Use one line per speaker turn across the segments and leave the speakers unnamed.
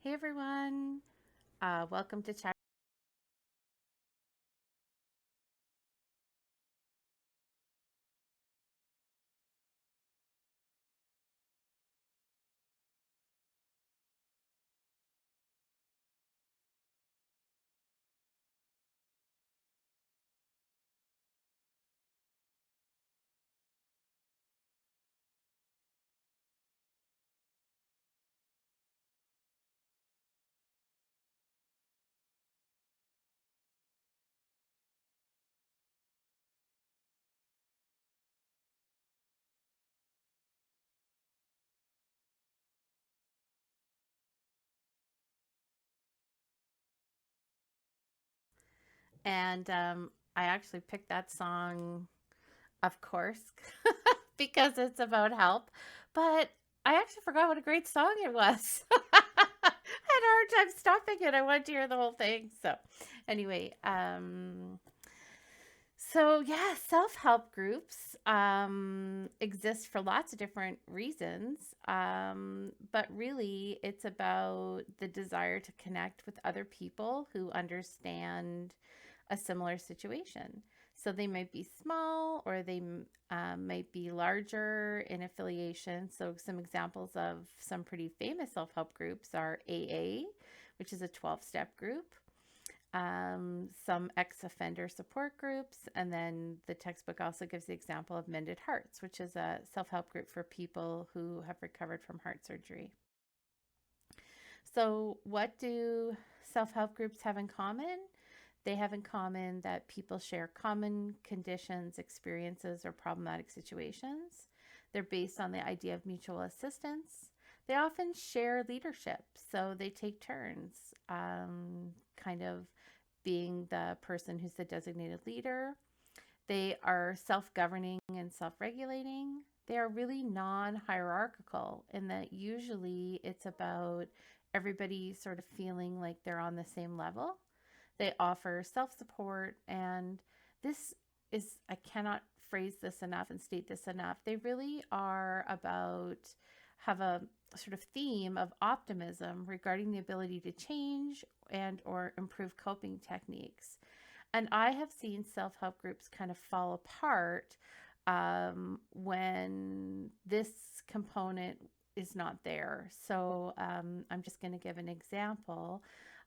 Hey everyone, welcome to Chat. And I actually picked that song, of course, because it's about help. But I actually forgot what a great song it was. I had a hard time stopping it. I wanted to hear the whole thing. So, anyway, yeah, self-help groups exist for lots of different reasons. But really, it's about the desire to connect with other people who understand a similar situation. So they might be small or they might be larger in affiliation. So, some examples of some pretty famous self help groups are AA, which is a 12-step group, some ex offender support groups, and then the textbook also gives the example of Mended Hearts, which is a self help group for people who have recovered from heart surgery. So, what do self help groups have in common? They have in common that people share common conditions, experiences, or problematic situations. They're based on the idea of mutual assistance. They often share leadership, so they take turns, kind of being the person who's the designated leader. They are self governing and self regulating. They are really non hierarchical in that usually it's about everybody sort of feeling like they're on the same level. They offer self support, and this is, I cannot phrase this enough and state this enough. They really are about, have a sort of theme of optimism regarding the ability to change and or improve coping techniques. And I have seen self-help groups kind of fall apart when this component is not there. So I'm just going to give an example.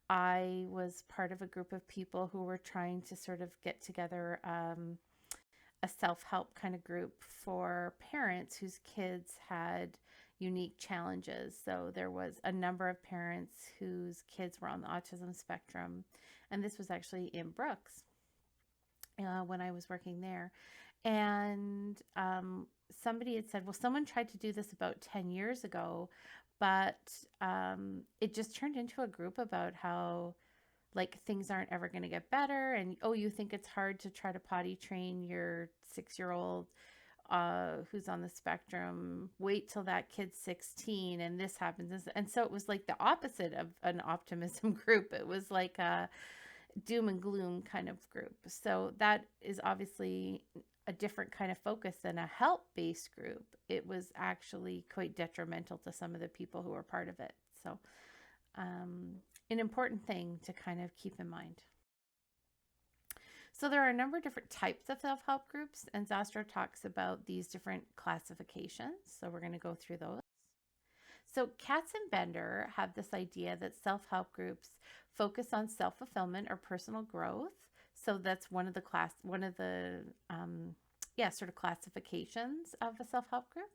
I was part of a group of people who were trying to sort of get together a self help kind of group for parents whose kids had unique challenges. So there was a number of parents whose kids were on the autism spectrum. And this was actually in Brooks when I was working there. And somebody had said, well, someone tried to do this about 10 years ago, but it just turned into a group about how like things aren't ever going to get better. And oh, you think it's hard to try to potty train your 6-year-old who's on the spectrum. Wait till that kid's 16 and this happens. And so it was like the opposite of an optimism group. It was like a doom and gloom kind of group. So that is obviously a different kind of focus than a help based group. It was actually quite detrimental to some of the people who were part of it. So, an important thing to kind of keep in mind. So, there are a number of different types of self help groups, and Zastrow talks about these different classifications. So, we're going to go through those. So, Katz and Bender have this idea that self help groups focus on self fulfillment or personal growth. So, that's one of the, sort of classifications of a self help group.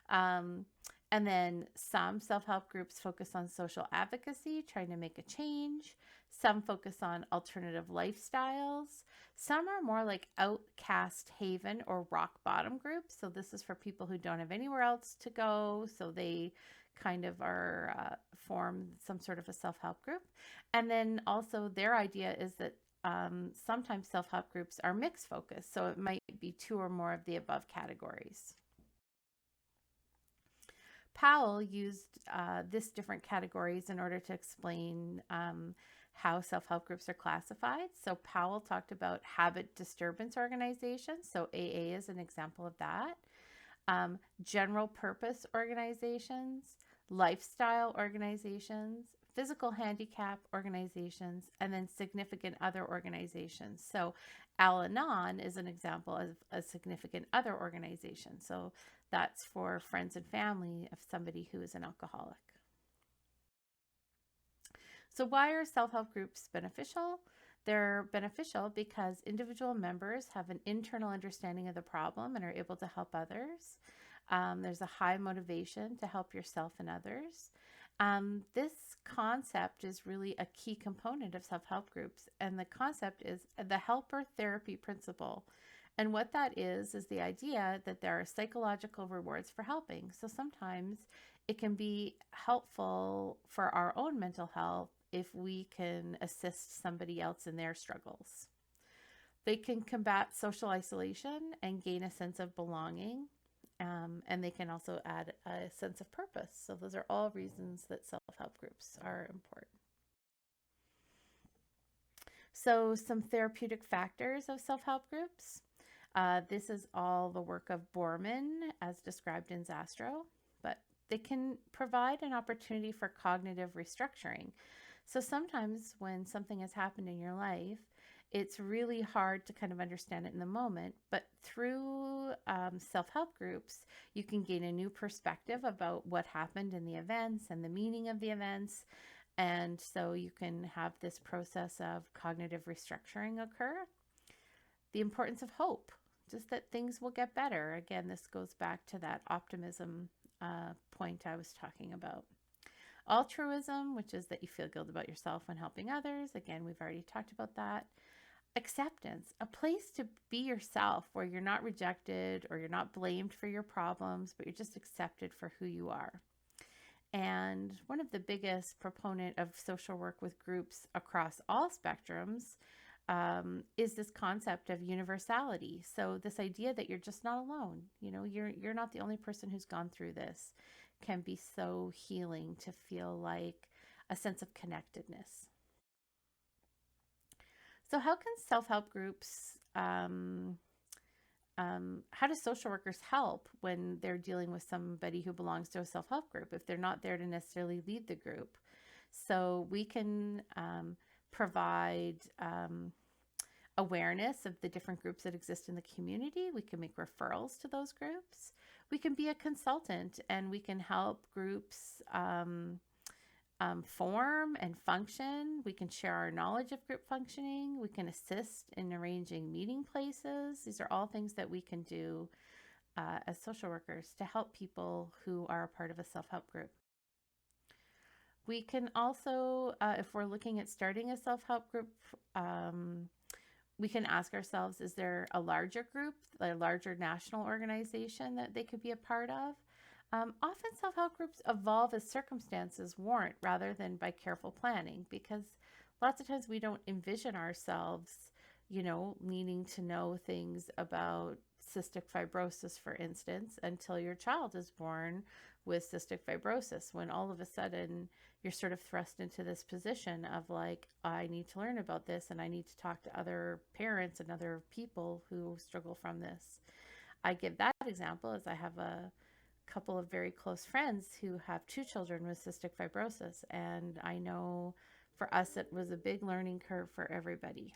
Um, and then some self help groups focus on social advocacy, trying to make a change. Some focus on alternative lifestyles. Some are more like outcast haven or rock bottom groups. So, this is for people who don't have anywhere else to go. So, they kind of are form some sort of a self-help group. And then also their idea is that sometimes self-help groups are mixed focus, so it might be two or more of the above categories. Powell used this different categories in order to explain how self-help groups are classified. So Powell talked about habit disturbance organizations, so AA is an example of that. General purpose organizations, lifestyle organizations, physical handicap organizations, and then significant other organizations. So Al Anon is an example of a significant other organization. So that's for friends and family of somebody who is an alcoholic. So why are self-help groups beneficial? They're beneficial because individual members have an internal understanding of the problem and are able to help others. There's a high motivation to help yourself and others. This concept is really a key component of self-help groups, and the concept is the helper therapy principle. And what that is the idea that there are psychological rewards for helping. So sometimes it can be helpful for our own mental health if we can assist somebody else in their struggles. They can combat social isolation and gain a sense of belonging. And they can also add a sense of purpose. So those are all reasons that self-help groups are important. So some therapeutic factors of self-help groups. This is all the work of Borman as described in Zastrow, but they can provide an opportunity for cognitive restructuring. So sometimes when something has happened in your life, it's really hard to kind of understand it in the moment, but through self-help groups, you can gain a new perspective about what happened in the events and the meaning of the events. And so you can have this process of cognitive restructuring occur. The importance of hope, just that things will get better. Again, this goes back to that optimism point I was talking about. Altruism, which is that you feel good about yourself when helping others. Again, we've already talked about that. Acceptance, a place to be yourself where you're not rejected or you're not blamed for your problems, but you're just accepted for who you are. And one of the biggest proponent of social work with groups across all spectrums is this concept of universality. So this idea that you're just not alone. You know, you're not the only person who's gone through this can be so healing to feel like a sense of connectedness. So how can self-help groups, how do social workers help when they're dealing with somebody who belongs to a self-help group if they're not there to necessarily lead the group? So we can provide awareness of the different groups that exist in the community. We can make referrals to those groups. We can be a consultant and we can help groups form and function. We can share our knowledge of group functioning. We can assist in arranging meeting places. These are all things that we can do as social workers to help people who are a part of a self-help group. We can also, if we're looking at starting a self-help group, we can ask ourselves, is there a larger group, a larger national organization that they could be a part of? Often self-help groups evolve as circumstances warrant rather than by careful planning, because lots of times we don't envision ourselves, you know, needing to know things about cystic fibrosis, for instance, until your child is born with cystic fibrosis, when all of a sudden you're sort of thrust into this position of like, I need to learn about this and I need to talk to other parents and other people who struggle from this. I give that example as I have a couple of very close friends who have 2 children with cystic fibrosis, and I know for us it was a big learning curve for everybody.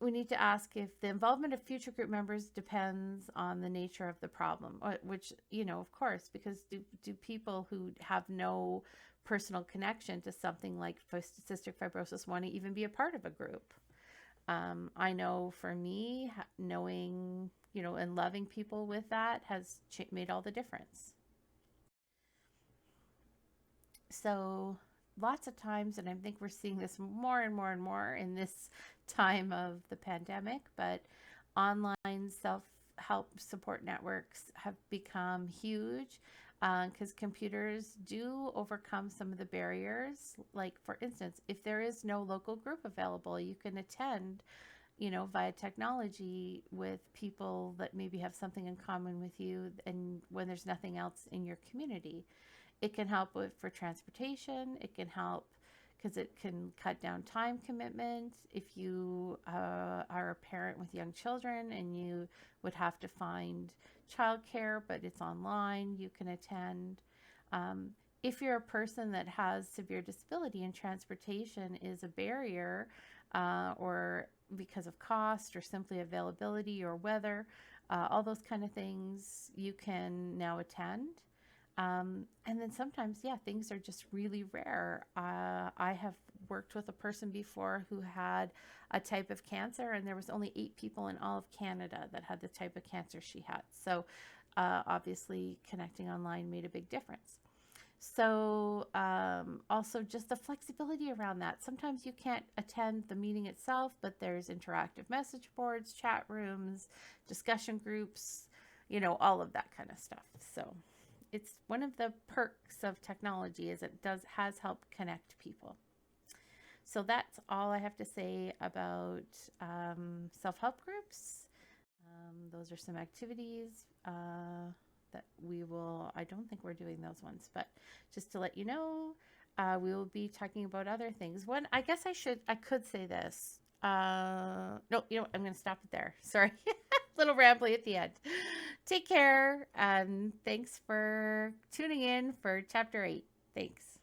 We need to ask if the involvement of future group members depends on the nature of the problem, which, you know, of course, because do people who have no personal connection to something like cystic fibrosis want to even be a part of a group? I know for me, knowing, you know, and loving people with that has made all the difference. So lots of times, and I think we're seeing this more and more and more in this time of the pandemic, but online self-help support networks have become huge because computers do overcome some of the barriers. Like, for instance, if there is no local group available, you can attend, you know, via technology with people that maybe have something in common with you, and when there's nothing else in your community. It can help for transportation. It can help because it can cut down time commitment. If you are a parent with young children and you would have to find childcare, but it's online, you can attend. if you're a person that has severe disability and transportation is a barrier, or because of cost or simply availability or weather, all those kind of things, you can now attend. And then sometimes, yeah, things are just really rare. I have worked with a person before who had a type of cancer, and there was only 8 people in all of Canada that had the type of cancer she had. So obviously, connecting online made a big difference. So also just the flexibility around that. Sometimes you can't attend the meeting itself, but there's interactive message boards, chat rooms, discussion groups, all of that kind of stuff. So it's one of the perks of technology is it has helped connect people. So that's all I have to say about self-help groups. Those are some activities that we will, I don't think we're doing those ones, but just to let you know, we will be talking about other things. One, I guess I could say this. No, I'm going to stop it there. Sorry. Little rambly at the end. Take care, and thanks for tuning in for chapter 8. Thanks.